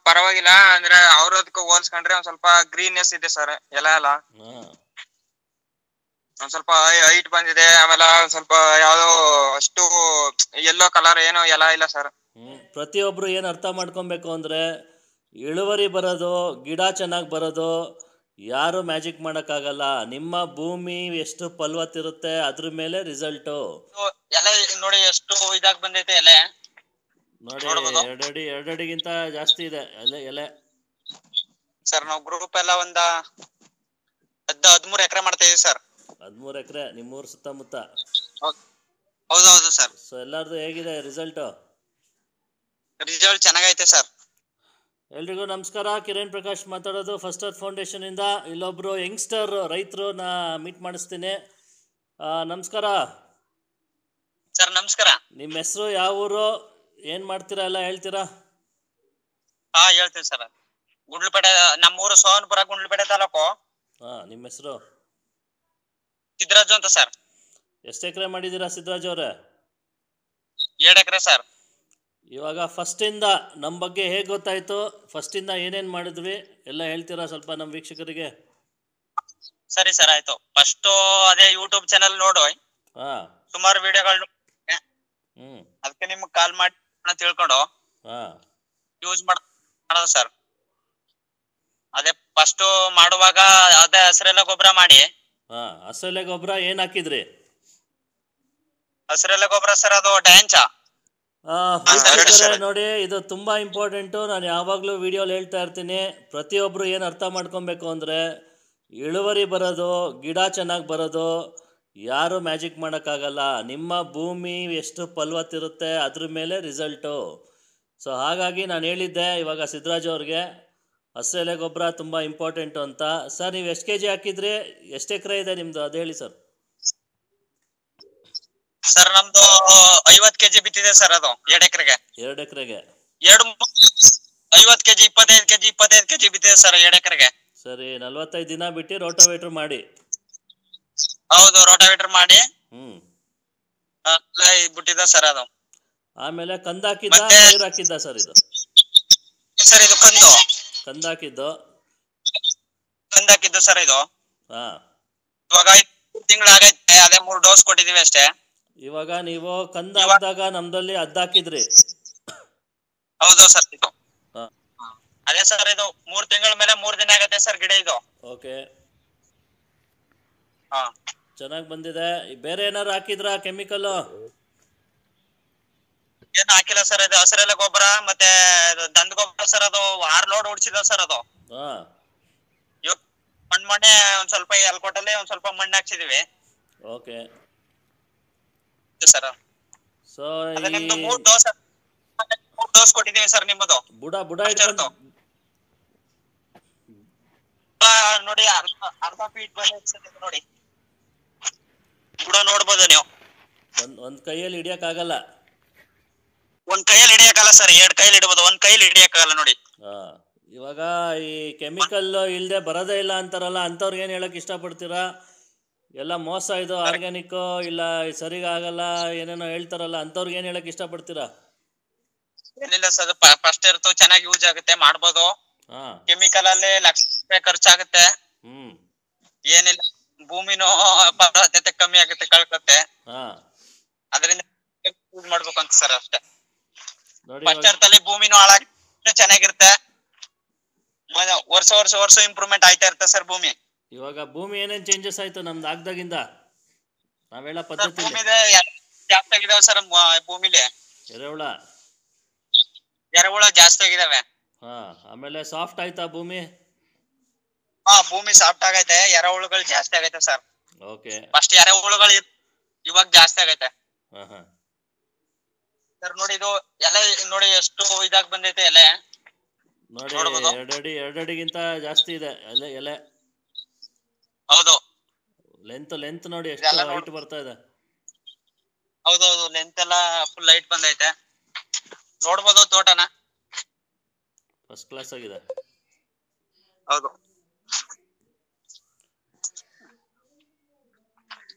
ಪರವಾಗಿಲ್ಲ ಅಂದ್ರೆ ಅವ್ರದಕ್ಕೆ ಹೋಲ್ಸ್ಕೊಂಡ್ರೆ ಒಂದ್ ಸ್ವಲ್ಪ ಗ್ರೀನ್ನೆಸ್ ಇದೆ ಸರ್ ಎಲೆ ಎಲ್ಲ ಒಂದ್ ಸ್ವಲ್ಪ ಹೈಟ್ ಬಂದಿದೆ. ಆಮೇಲೆ ಒಂದ್ ಸ್ವಲ್ಪ ಯಾವ್ದೋ ಅಷ್ಟು ಯೆಲ್ಲೋ ಕಲರ್ ಏನು ಎಲೆ ಇಲ್ಲ ಸರ್. ಪ್ರತಿಯೊಬ್ರು ಏನು ಅರ್ಥ ಮಾಡ್ಕೊಬೇಕು ಅಂದ್ರೆ ಇಳುವರಿ ಬರೋದು, ಗಿಡ ಚೆನ್ನಾಗಿ ಬರೋದು ಯಾರು ಮ್ಯಾಜಿಕ್ ಮಾಡೋಕ್ಕಾಗಲ್ಲ. ನಿಮ್ಮ ಭೂಮಿ ಎಷ್ಟು ಫಲವತ್ತಿರುತ್ತೆ ಅದ್ರ ಮೇಲೆ ರಿಸಲ್ಟು. ಎಲೆ ನೋಡಿ ಎಷ್ಟು ಇದಾಗಿ ಬಂದೈತೆ ಎಲೆ ನೋಡಿ, ಎರಡಡಿಗಿಂತ ಜಾಸ್ತಿ ಇದೆ ಎಲೆ ಸರ್. ನಾವು ಗ್ರೂಪ್ ಎಲ್ಲ ಒಂದ 13 ಎಕರೆ ಮಾಡ್ತಾ ಇದೀವಿ ಸರ್. 13 ಎಕರೆ ನಿಮ್ಮೂರು ಸುತ್ತಮುತ್ತ? ಹೌದೌದು ಸರ್. ಸೊ ಎಲ್ಲಾರ್ದು ಹೇಗಿದೆ ರಿಸಲ್ಟು? ರಿಸಲ್ಟ್ ಚೆನ್ನಾಗೈತೆ ಸರ್. ಎಲ್ರಿಗೂ ನಮಸ್ಕಾರ. ಕಿರಣ್ ಪ್ರಕಾಶ್ ಮಾತಾಡೋದು ಫಸ್ಟ್ ಅರ್ತ್ ಫೌಂಡೇಶನ್ ಇಂದ. ಇಲ್ಲೊಬ್ರು ಯಂಗ್ಸ್ಟರ್ ರೈತರನ್ನ ಮೀಟ್ ಮಾಡಿಸ್ತೀನಿ. ನಮಸ್ಕಾರ ಸರ್. ನಮಸ್ಕಾರ. ನಿಮ್ಮ ಹೆಸರು, ಯಾವ ಊರು, ಏನು ಮಾಡ್ತೀರಾ ಎಲ್ಲ ಹೇಳ್ತೀರಾ? ಹೇಳ್ತೀನಿ ಸರ್. ಗುಂಡ್ಲುಪೇಟೆ, ನಮ್ಮೂರು ಸೋವನ್ಪುರ, ಗುಂಡ್ಲುಪೇಟೆ ತಾಲೂಕು. ನಿಮ್ಮ ಹೆಸರು? ಸಿದ್ದರಾಜು ಅಂತ ಸರ್. ಎಷ್ಟು ಎಕರೆ ಮಾಡಿದ್ದೀರಾ ಸಿದ್ದರಾಜು ಅವರೇ? 7 ಎಕರೆ ಸರ್. ಇವಾಗ ಫಸ್ಟಿಂದ ನಮ್ಮ ಬಗ್ಗೆ ಹೇಗೆ ಗೊತ್ತಾಯಿತು, ಫಸ್ಟಿಂದ ಏನೇನು ಮಾಡಿದ್ವಿ ಎಲ್ಲ ಹೇಳ್ತೀರಾ ಸ್ವಲ್ಪ ನಮ್ಮ ವೀಕ್ಷಕರಿಗೆ? ಸರಿ ಸರ್, ಆಯ್ತು. ಫಸ್ಟ್ ಅದೇ ಯೂಟ್ಯೂಬ್ ಚಾನಲ್ ನೋಡು, ಸುಮಾರು ವಿಡಿಯೋಗಳು ಅದಕ್ಕೆ ನಿಮ್ಗೆ ಕಾಲ್ ಮಾಡಿ ತಿಳ್ಕೊಂಡು ಯೂಸ್ ಮಾಡೋದು ಸರ್. ಅದೇ ಫಸ್ಟ್ ಮಾಡುವಾಗ ಅದೇ ಹಸಿರೆಲೆ ಗೊಬ್ಬರ ಮಾಡಿ. ಹಸಿರೆಲೆ ಗೊಬ್ಬರ ಏನು ಹಾಕಿದ್ರಿ? ಹಸಿರೆಲೆ ಗೊಬ್ಬರ ಸರ್, ಅದು ಡ್ಯಾಂಚ. ನೋಡಿ, ಇದು ತುಂಬಾ ಇಂಪಾರ್ಟೆಂಟು. ನಾನು ಯಾವಾಗಲೂ ವಿಡಿಯೋಲಿ ಹೇಳ್ತಾ ಇರ್ತೀನಿ. ಪ್ರತಿಯೊಬ್ಬರು ಏನು ಅರ್ಥ ಮಾಡ್ಕೊಬೇಕು ಅಂದರೆ ಇಳುವರಿ ಬರೋದು, ಗಿಡ ಚೆನ್ನಾಗಿ ಬರೋದು ಯಾರು ಮ್ಯಾಜಿಕ್ ಮಾಡೋಕ್ಕಾಗಲ್ಲ. ನಿಮ್ಮ ಭೂಮಿ ಎಷ್ಟು ಫಲವತ್ತಿರುತ್ತೆ ಅದ್ರ ಮೇಲೆ ರಿಸಲ್ಟು. ಸೊ ಹಾಗಾಗಿ ನಾನು ಹೇಳಿದ್ದೆ ಇವಾಗ ಸಿದ್ದರಾಜು ಅವ್ರಿಗೆ ಹಸಿರೆಲೆ ಗೊಬ್ಬರ ತುಂಬ ಇಂಪಾರ್ಟೆಂಟು ಅಂತ. ಸರ್, ನೀವು ಎಷ್ಟು kg ಹಾಕಿದ್ರಿ? ಎಷ್ಟು ಎಕರೆ ಇದೆ ನಿಮ್ಮದು ಅದು ಹೇಳಿ ಸರ್. ಸರ್ ನಮ್ದು 50 kg ಬಿತ್ತಿದೆ ಸರ್. ಅದು 2 ಎಕರೆಗೆ. 2 ಎಕರೆಗೆ 50 kg 25 kg 25 kg ಬಿತ್ತಿದೆ ಸರ್ 2 ಎಕರೆಗೆ. ಸರಿ, 45 ದಿನ ಬಿಟ್ಟು ರೋಟೋವೇಟರ್ ಮಾಡಿ. ಹೌದು, ರೋಟೋವೇಟರ್ ಮಾಡಿ ಬಿಟ್ಟಿದೆ ಸರ್ ಅದು. ಆಮೇಲೆ ಕಂದು ಹಾಕಿದ್ದ, ಪೈರು ಹಾಕಿದ್ದ ಸರ್? ಇದು ಸರ್, ಇದು ಕಂದಾಕಿದ್ದು ಸರ್. ಇದು ಇವಾಗ 3 ತಿಂಗಳಾಗೈತೆ. ಅದೇ 3 ಡೋಸ್ ಕೊಟ್ಟಿದೀವಿ ಅಷ್ಟೇ. ಇವಾಗ ನೀವು ಕಂದ ಹಾಕಿದಾಗ ನಮ್ದಲ್ಲಿ ಹಾಕಿದ್ರಿ? ಹೌದು ಸರ್. ಇದು ಅದೇ ಸರ್, ಇದು 3 ತಿಂಗಳ ಮೇಲೆ 3 ದಿನ ಆಗತ್ತೆ ಸರ್ ಗಿಡ ಇದು. ಓಕೆ, ಚೆನ್ನಾಗಿ ಬಂದಿದೆ. ಬೇರೆ ಏನಾರು ಹಾಕಿದ್ರಾ ಕೆಮಿಕಲ್? ಏನು ಹಾಕಿಲ್ಲ ಸರ್. ಇದು ಹಸಿರೆಲೆ ಗೊಬ್ಬರ ಮತ್ತೆ ದಂದ ಗೊಬ್ಬರ ಸರ್. ಅದು 6 ಲೋಡ್ ಹೊಡ್ಸಿದ ಸರ್. ಅದು ಮಣ್ಣೆ ಒಂದ್ ಸ್ವಲ್ಪ ಎಲ್ಕೊಟ್ಟಲ್ಲಿ ಒಂದ್ ಸ್ವಲ್ಪ ಮಣ್ಣು ಹಾಕ್ಸಿದೀವಿ. Okay sir. ಸೊ ನಿಮ್ದು 3 ಡೋಸ್ ಕೊಟ್ಟಿದೀವಿ ಸರ್. ನಿಮ್ಮದು ಬುಡ ಇಟ್ಕೊಂಡು ನೋಡಿ, ಅರ್ಧ ಫೀಟ್ ಬಂದ ನೋಡಿ. ಬುಡ ನೋಡ್ಬೋದು ನೀವು. ಒಂದ್ ಕೈಯಲ್ಲಿ ಹಿಡಿಯಕ್ಕಾಗಲ್ಲ. ಒಂದ್ ಕೈಯಲ್ಲಿ ಹಿಡಿಯಕ್ಕಾಗಲ್ಲ ಸರ್. 2 ಕೈಯಲ್ಲಿ ಹಿಡಿಬೋದು, ಒಂದ್ ಕೈಯಲ್ಲಿ ಹಿಡಿಯಕ್ಕಾಗಲ್ಲ ನೋಡಿ. ಇವಾಗ ಈ ಕೆಮಿಕಲ್ ಇಲ್ಲದೆ ಬರೋದೇ ಇಲ್ಲ ಅಂತಾರಲ್ಲ, ಅಂಥವ್ರಿಗೆ ಏನು ಹೇಳಕ್ ಇಷ್ಟಪಡ್ತೀರಾ? ಎಲ್ಲ ಮೋಸ, ಇದು ಆರ್ಗ್ಯಾನಿಕ್ ಇಲ್ಲ ಸರಿಗಾಗಲ್ಲ ಏನೇನೋ ಹೇಳ್ತಾರಲ್ಲ, ಅಂಥವ್ರಿಗೆ ಏನು ಹೇಳಕ್ ಇಷ್ಟಪಡ್ತೀರಾ? ಏನಿಲ್ಲ ಸರ್, ಫಸ್ಟ್ ಇರ್ತೋ ಚೆನ್ನಾಗಿ ಯೂಸ್ ಆಗುತ್ತೆ, ಮಾಡ್ಬೋದು. ಕೆಮಿಕಲ್ ಅಲ್ಲಿ ಲಕ್ಷ ರೂಪಾಯಿ ಖರ್ಚಾಗುತ್ತೆ. ಏನಿಲ್ಲ, ಭೂಮಿನೂ ಫಲವತ್ತತೆ ಕಮ್ಮಿ ಆಗುತ್ತೆ, ಕಳ್ಕತ್ತೆ. ಅದರಿಂದ ಯೂಸ್ ಮಾಡ್ಬೇಕು ಅಂತ ಸರ್ ಅಷ್ಟೇ. ಫಸ್ಟ್ ಅರ್ಥಲ್ಲಿ ಭೂಮಿನೂ ಹಾಳಾಗಿ ಚೆನ್ನಾಗಿರುತ್ತೆ. ವರ್ಷ ಇಂಪ್ರೂವ್ಮೆಂಟ್ ಆಯ್ತಾ ಇರುತ್ತೆ ಸರ್ ಭೂಮಿ. ಇವಾಗ ಭೂಮಿ ಏನೇನ್ ಚೇಂಜಸ್ ಆಯ್ತು ನಮ್ದು ಆಗ್ದಾಗಿಂದ? ನಾವೆಲ್ಲ ಪದ್ಧತಿ ಜಾಸ್ತಿ ಆಗಿದಾವೆ ಸರ್ ಭೂಮಿಲಿ. ಎರೆಹುಳ ಜಾಸ್ತಿ ಆಗಿದಾವೆ. ಆಮೇಲೆ ಸಾಫ್ಟ್ ಆಯ್ತಾ ಭೂಮಿ? ಭೂಮಿ ಸಾಫ್ಟ್ ಆಗೈತೆ. ಎರೆಹುಳುಗಳು ಜಾಸ್ತಿ ಆಗೈತೆ ಸರ್. ಓಕೆ, ಫಸ್ಟ್ ಎರೆಹುಳುಗಳು ಇವಾಗ ಜಾಸ್ತಿ ಆಗೈತೆ ಸರ್. ನೋಡಿ, ಇದು ಎಲೆ ನೋಡಿ ಎಷ್ಟು ಇದಾಗಿ ಬಂದೈತೆ ಎಲೆ ನೋಡಿ. 2 ಅಡಿಗಿಂತ ಜಾಸ್ತಿ ಇದೆ ಎಲೆ. ಹೌದು, ಲೆಂತ್ ನೋಡಿ ಎಷ್ಟು ಹೈಟ್ ಬರ್ತಾ ಇದೆ. ಹೌದೌದು, ಲೆಂತ್ ಎಲ್ಲ ಫುಲ್ ಹೈಟ್ ಬಂದೈತೆ. ನೋಡ್ಬೋದು ತೋಟನ. ಫಸ್ಟ್ ಕ್ಲಾಸ್ ಆಗಿದೆ. ಹೌದು,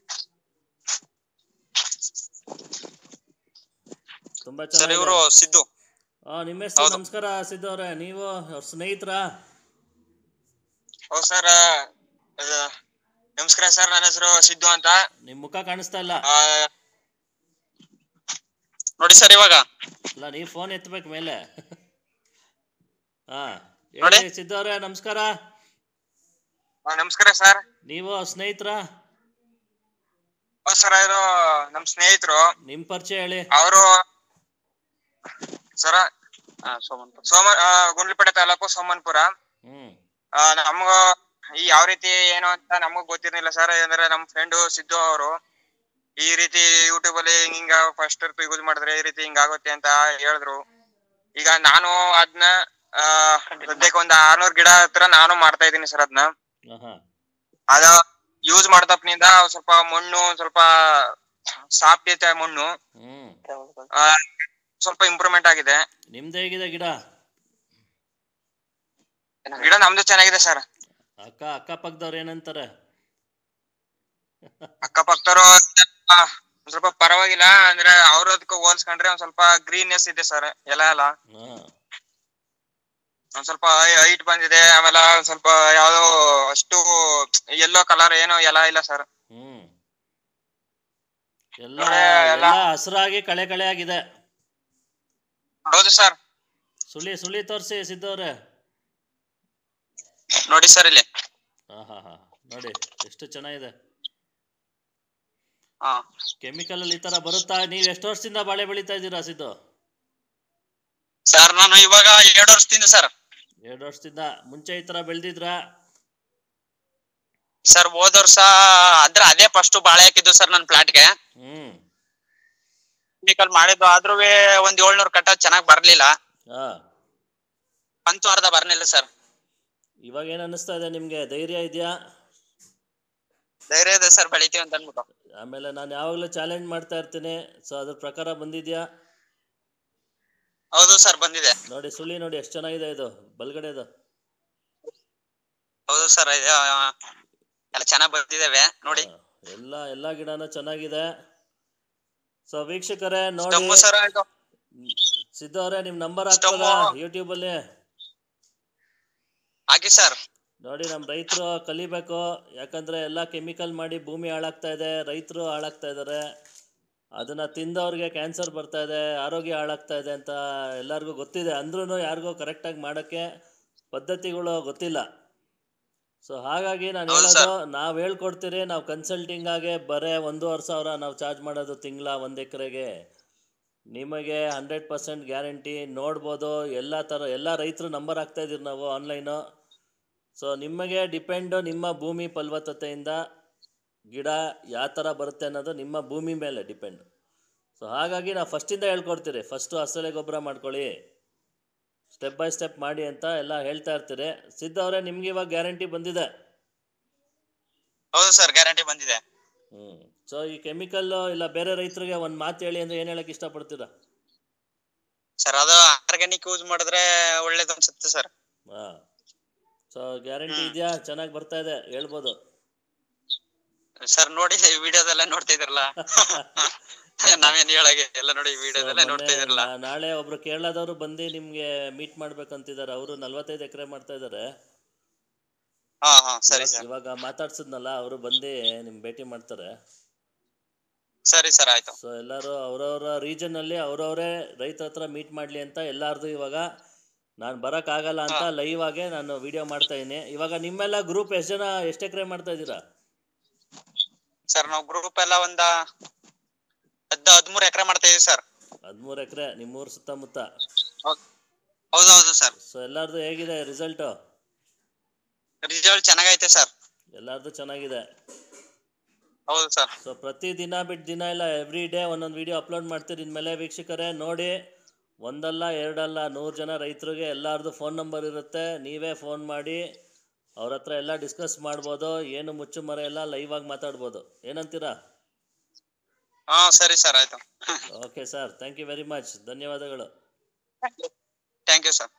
ತುಂಬಾ ಚೆನ್ನಾಗಿದೆ. ಇವರು ಸಿದ್ದು ನಿಮ್ಮ ಹೆಸರು? ನಮಸ್ಕಾರ ಸಿದ್ದು ಅವರೇ, ನೀವು ಅವ್ರ ಸ್ನೇಹಿತರಾ? ಹೌದು ಸರ್, ನಮಸ್ಕಾರ ಸರ್. ನನ್ನ ಹೆಸರು ಸಿದ್ದು ಅಂತ. ನಿಮ್ ಮುಖ ಕಾಣಿಸ್ತಾ ಇಲ್ಲ ನೋಡಿ ಸರ್ ಇವಾಗ. ಅಲ್ಲ, ನೀವು ಫೋನ್ ಎತ್ತಬೇಕು ಮೇಲೆ. ಹಾ ನೋಡಿ ಹೇಳಿ ಸಿದ್ದು ಅವರೇ, ನಮಸ್ಕಾರ. ನಮಸ್ಕಾರ ಸರ್. ನೀವು ಅವ್ರ ಸ್ನೇಹಿತರಾ? ಸರ್ ಅವರು ನಮ್ ಸ್ನೇಹಿತರು. ನಿಮ್ ಪರಿಚಯ ಹೇಳಿ. ಅವರು ಸರ ಗುಂಡ್ಲುಪೇಟೆ ತಾಲೂಕು ಸೋಮನ್ಪುರ. ನಮ್ಗ ಯಾವ ರೀತಿ ಏನು ಅಂತ ನಮಗ್ ಗೊತ್ತಿರ್ಲಿಲ್ಲ ಸರ್. ಅಂದ್ರೆ ನಮ್ ಫ್ರೆಂಡ್ ಸಿದ್ದು ಅವರು ಈ ರೀತಿ ಯೂಟ್ಯೂಬ್ ಅಲ್ಲಿ ಹಿಂಗ ಫಸ್ಟ್ ಯೂಸ್ ಮಾಡಿದ್ರೆ ಈ ರೀತಿ ಹಿಂಗ ಆಗುತ್ತೆ ಅಂತ ಹೇಳಿದ್ರು. ಈಗ ನಾನು ಅದನ್ನ ಸದ್ಯಕ್ಕೆ ಒಂದ್ 600 ಗಿಡ ಹತ್ರ ನಾನು ಮಾಡ್ತಾ ಇದ್ದೀನಿ ಸರ್. ಅದ ಯೂಸ್ ಮಾಡ್ದಪ್ಪನಿಂದ ಸ್ವಲ್ಪ ಮಣ್ಣು ಸ್ವಲ್ಪ ಸಾಫ್ಟ್ ಐತೆ ಮಣ್ಣು, ಸ್ವಲ್ಪ ಇಂಪ್ರೂವ್ಮೆಂಟ್ ಆಗಿದೆ. ನಿಮ್ದು ಹೇಗಿದೆ ಗಿಡ? ಗಿಡ ನಮ್ದು ಚೆನ್ನಾಗಿದೆ ಸರ್. ಅಕ್ಕಪಕ್ಕದವ್ರು ಏನಂತಾರೆ? ಅಕ್ಕಪಕ್ಕದವ್ರು ಸ್ವಲ್ಪ ಪರವಾಗಿಲ್ಲ, ಅಂದ್ರೆ ಅವ್ರದಕ್ಕೆ ಹೋಲ್ಸ್ಕೊಂಡ್ರೆ ಒಂದ್ ಸ್ವಲ್ಪ ಗ್ರೀನ್ನೆಸ್ ಇದೆ ಸರ್. ಎಲೆ ಎಲ್ಲ ಒಂದ್ ಸ್ವಲ್ಪ ಹೈಟ್ ಬಂದಿದೆ. ಆಮೇಲೆ ಒಂದ್ ಸ್ವಲ್ಪ ಯಾವ್ದೋ ಅಷ್ಟು ಯೆಲ್ಲೋ ಕಲರ್ ಏನೋ ಎಲ ಇಲ್ಲ ಸರ್. ಎಲ್ಲ ಹಸಿರಾಗಿ ಕಳೆ ಕಳೆ ಆಗಿದೆ. ಹೌದು ಸರ್. ಸುಳಿ ತೋರಿಸಿ ಸಿದ್ದವ್ರೆ. ನೋಡಿ ಸರ್ ಇಲ್ಲಿ. ನೋಡಿ ಎಷ್ಟು ಚೆನ್ನಾಗಿದೆ. ಕೆಮಿಕಲ್ ಅಲ್ಲಿ ಈ ತರ ಬರುತ್ತಾ? ನೀವ್ ಎಷ್ಟು ವರ್ಷದಿಂದ ಬಾಳೆ ಬೆಳೀತಾ ಇದ್ದೀರಾ ಸಿದ್ದು? ಸರ್ ನಾನು ಇವಾಗ 2 ವರ್ಷದಿಂದ ಸರ್. 2 ವರ್ಷದಿಂದ. ಮುಂಚೆ ಈ ತರ ಬೆಳೆದಿದ್ರ ಸರ್? ಹೋದ ವರ್ಷ ಅಂದ್ರೆ ಅದೇ ಫಸ್ಟ್ ಬಾಳೆ ಹಾಕಿದ್ದು ಸರ್ ನನ್ನ ಪ್ಲಾಟ್ಗೆ. ಕೆಮಿಕಲ್ ಮಾಡಿದ್ದು ಆದ್ರೂ ಒಂದ್ 700 ಕಟ್ಟ ಚೆನ್ನಾಗ್ ಬರ್ಲಿಲ್ಲ. ಅಂತೂ ಅರ್ಧ ಬರ್ಲಿಲ್ಲ ಸರ್. ಇವಾಗ ಏನ್ ಅನಿಸ್ತಾ ಇದೆ ನಿಮ್ಗೆ? ಧೈರ್ಯ ಇದೆಯಾ? ಧೈರ್ಯ ಇದೆ ಸರ್, ಬೆಳಿತೀವಿ ಅಂತ ಅನ್ಬಿಟ್ಟು. ಆಮೇಲೆ ನಾನು ಯಾವಾಗ್ಲೂ ಚಾಲೆಂಜ್ ಮಾಡ್ತಾ ಇರ್ತೀನಿ. ಸೊ ಅದ್ರ ಪ್ರಕಾರ ಬಂದಿದ್ಯಾ? ಹೌದು ಸರ್, ಬಂದಿದೆ. ನೋಡಿ ಸುಳಿ ನೋಡಿ ಎಷ್ಟು ಚೆನ್ನಾಗಿದೆ ಇದು ಬಲ್ಗಡೆದು. ಹೌದು ಸರ್, ಎಲ್ಲ ಚೆನ್ನಾಗ್ ಬಂದಿದ್ದೇವೆ ನೋಡಿ. ಎಲ್ಲ ಗಿಡನೂ ಚೆನ್ನಾಗಿದೆ. ಸೊ ವೀಕ್ಷಕರೇ ನೋಡಿ, ಸಿದ್ದು ಅವರೇ ನಿಮ್ ನಂಬರ್ ಹಾಕ್ಬೋದಾ ಯೂಟ್ಯೂಬ್ ಅಲ್ಲಿ? ಹಾಕಿ ಸರ್. ನೋಡಿ, ನಮ್ಮ ರೈತರು ಕಲಿಬೇಕು. ಯಾಕಂದ್ರೆ ಎಲ್ಲ ಕೆಮಿಕಲ್ ಮಾಡಿ ಭೂಮಿ ಹಾಳಾಗ್ತಾ ಇದೆ, ರೈತರು ಹಾಳಾಗ್ತಾ ಇದ್ದಾರೆ. ಅದನ್ನ ತಿಂದವ್ರಿಗೆ ಕ್ಯಾನ್ಸರ್ ಬರ್ತಾ ಇದೆ, ಆರೋಗ್ಯ ಹಾಳಾಗ್ತಾ ಇದೆ ಅಂತ ಎಲ್ಲರಿಗೂ ಗೊತ್ತಿದೆ. ಅಂದ್ರೂ ಯಾರಿಗೂ ಕರೆಕ್ಟಾಗಿ ಮಾಡೋಕ್ಕೆ ಪದ್ಧತಿಗಳು ಗೊತ್ತಿಲ್ಲ. ಸೊ ಹಾಗಾಗಿ ನಾನು ಹೇಳೋದು, ನಾವು ಹೇಳ್ಕೊಡ್ತೀರಿ. ನಾವು ಕನ್ಸಲ್ಟಿಂಗ್ ಆಗಿ ಬರೇ 1,500,000 ನಾವು ಚಾರ್ಜ್ ಮಾಡೋದು ತಿಂಗಳ 1 ಎಕರೆಗೆ. ನಿಮಗೆ 100% ಗ್ಯಾರಂಟಿ. ನೋಡ್ಬೋದು, ಎಲ್ಲ ರೈತರು ನಂಬರ್ ಹಾಕ್ತಾಯಿದ್ದೀರಿ ನಾವು ಆನ್ಲೈನು. ಸೊ ನಿಮಗೆ ಡಿಪೆಂಡು, ನಿಮ್ಮ ಭೂಮಿ ಫಲವತ್ತತೆಯಿಂದ ಗಿಡ ಯಾವ ಥರ ಬರುತ್ತೆ ಅನ್ನೋದು ನಿಮ್ಮ ಭೂಮಿ ಮೇಲೆ ಡಿಪೆಂಡು. ಸೊ ಹಾಗಾಗಿ ನಾವು ಫಸ್ಟಿಂದ ಹೇಳ್ಕೊಡ್ತೀರಿ. ಫಸ್ಟು ಹಸಳೆ ಗೊಬ್ಬರ ಮಾಡ್ಕೊಳ್ಳಿ, ಸ್ಟೆಪ್ ಬೈ ಸ್ಟೆಪ್ ಮಾಡಿ ಅಂತ ಎಲ್ಲ ಹೇಳ್ತಾ ಇರ್ತೀರಿ. ಸಿದ್ದು ಅವರೇ, ನಿಮ್ಗೆ ಇವಾಗ ಗ್ಯಾರಂಟಿ ಬಂದಿದೆ? ಹೌದು ಸರ್, ಗ್ಯಾರಂಟಿ ಬಂದಿದೆ. ಸೊ ಈ ಕೆಮಿಕಲ್ ಇಲ್ಲ ಬೇರೆ ರೈತರಿಗೆ ಒಂದು ಮಾತು ಹೇಳಿ ಅಂದ್ರೆ ಏನು ಹೇಳಕ್ ಇಷ್ಟಪಡ್ತೀರಾ ಸರ್? ಅದು ಆರ್ಗ್ಯಾನಿಕ್ ಯೂಸ್ ಮಾಡಿದ್ರೆ ಒಳ್ಳೇದು ಅನ್ಸುತ್ತೆ ಸರ್. ಸೊ ಗ್ಯಾರಂಟಿ ಇದೆಯಾ? ಚೆನ್ನಾಗಿ ಬರ್ತಾ ಇದೆ ಹೇಳ್ಬೋದು ಸರ್. ನೋಡಿ ವಿಡಿಯೋದೆಲ್ಲ ನೋಡ್ತಾ ಇದ್ರಲ್ಲ, ನಾವೇನ್ ಹೇಳಾಗೆ ಎಲ್ಲ ನೋಡಿ ವಿಡಿಯೋದೆಲ್ಲ ನೋಡ್ತಾ ಇದ್ರಲ್ಲ. ನಾಳೆ ಒಬ್ರು ಕೇರಳದವರು ಬಂದು ನಿಮ್ಗೆ ಮೀಟ್ ಮಾಡ್ಬೇಕಂತಿದ್ದಾರೆ. ಅವರು 45 ಎಕರೆ ಮಾಡ್ತಾ ಇದ್ದಾರೆ. ಇವಾಗ ಮಾತಾಡ್ಸಿದ್ನಲ್ಲ, ಅವರು ಬಂದು ನಿಮ್ ಭೇಟಿ ಮಾಡ್ತಾರೆ. ಸರಿ ಸರ್, ಆಯ್ತು. ಸೊ ಎಲ್ಲರೂ ಅವ್ರವ್ರ ರೀಜನ್ ಅಲ್ಲಿ ಅವ್ರವರೇ ರೈತರ ಹತ್ರ ಮೀಟ್ ಮಾಡ್ಲಿ ಅಂತ ಎಲ್ಲಾರ್ದು ಇವಾಗ ನಾನು ಬರೋಕ್ಕಾಗಲ್ಲ ಅಂತ ಲೈವ್ ಆಗಿ ನಾನು ವಿಡಿಯೋ ಮಾಡ್ತಾ ಇದ್ದೀನಿ. ಇವಾಗ ನಿಮ್ಮೆಲ್ಲ ಗ್ರೂಪ್ ಎಷ್ಟು ಎಕರೆ ಮಾಡ್ತಾ ಇದ್ದೀರಾ ಸರ್? ನಾವು ಗ್ರೂಪ್ ಎಲ್ಲ ಒಂದ 13 ಎಕರೆ ಮಾಡ್ತಾ ಇದೀವಿ ಸರ್. 13 ಎಕರೆ ನಿಮ್ಮೂರು ಸುತ್ತಮುತ್ತ? ಹೌದೌದು ಸರ್. ಸೊ ಎಲ್ಲಾರ್ದು ಹೇಗಿದೆ ರಿಸಲ್ಟ್? ಚೆನ್ನಾಗೈತೆ ಸರ್. ಎಲ್ಲಾರ್ದು ಚೆನ್ನಾಗಿದೆ. ಹೌದು ಸರ್. ಸೊ ಪ್ರತಿ ದಿನ ಬಿಟ್ಟು ದಿನ ಇಲ್ಲ, ಎವ್ರಿ ಡೇ ಒಂದೊಂದು ವಿಡಿಯೋ ಅಪ್ಲೋಡ್ ಮಾಡ್ತೀರಿ. ಇನ್ಮೇಲೆ ವೀಕ್ಷಕರೇ ನೋಡಿ, ಒಂದಲ್ಲ ಎರಡಲ್ಲ 100 ಜನ ರೈತರಿಗೆ ಎಲ್ಲಾರ್ದು ಫೋನ್ ನಂಬರ್ ಇರುತ್ತೆ. ನೀವೇ ಫೋನ್ ಮಾಡಿ ಅವ್ರ ಹತ್ರ ಎಲ್ಲ ಡಿಸ್ಕಸ್ ಮಾಡ್ಬೋದು. ಏನು ಮುಚ್ಚು ಮರೆ ಎಲ್ಲ ಲೈವ್ ಆಗಿ ಮಾತಾಡ್ಬೋದು. ಏನಂತೀರಾ? ಸರಿ ಸರ್, ಆಯ್ತು. Okay sir, thank you very much. ಧನ್ಯವಾದಗಳು. Thank you sir.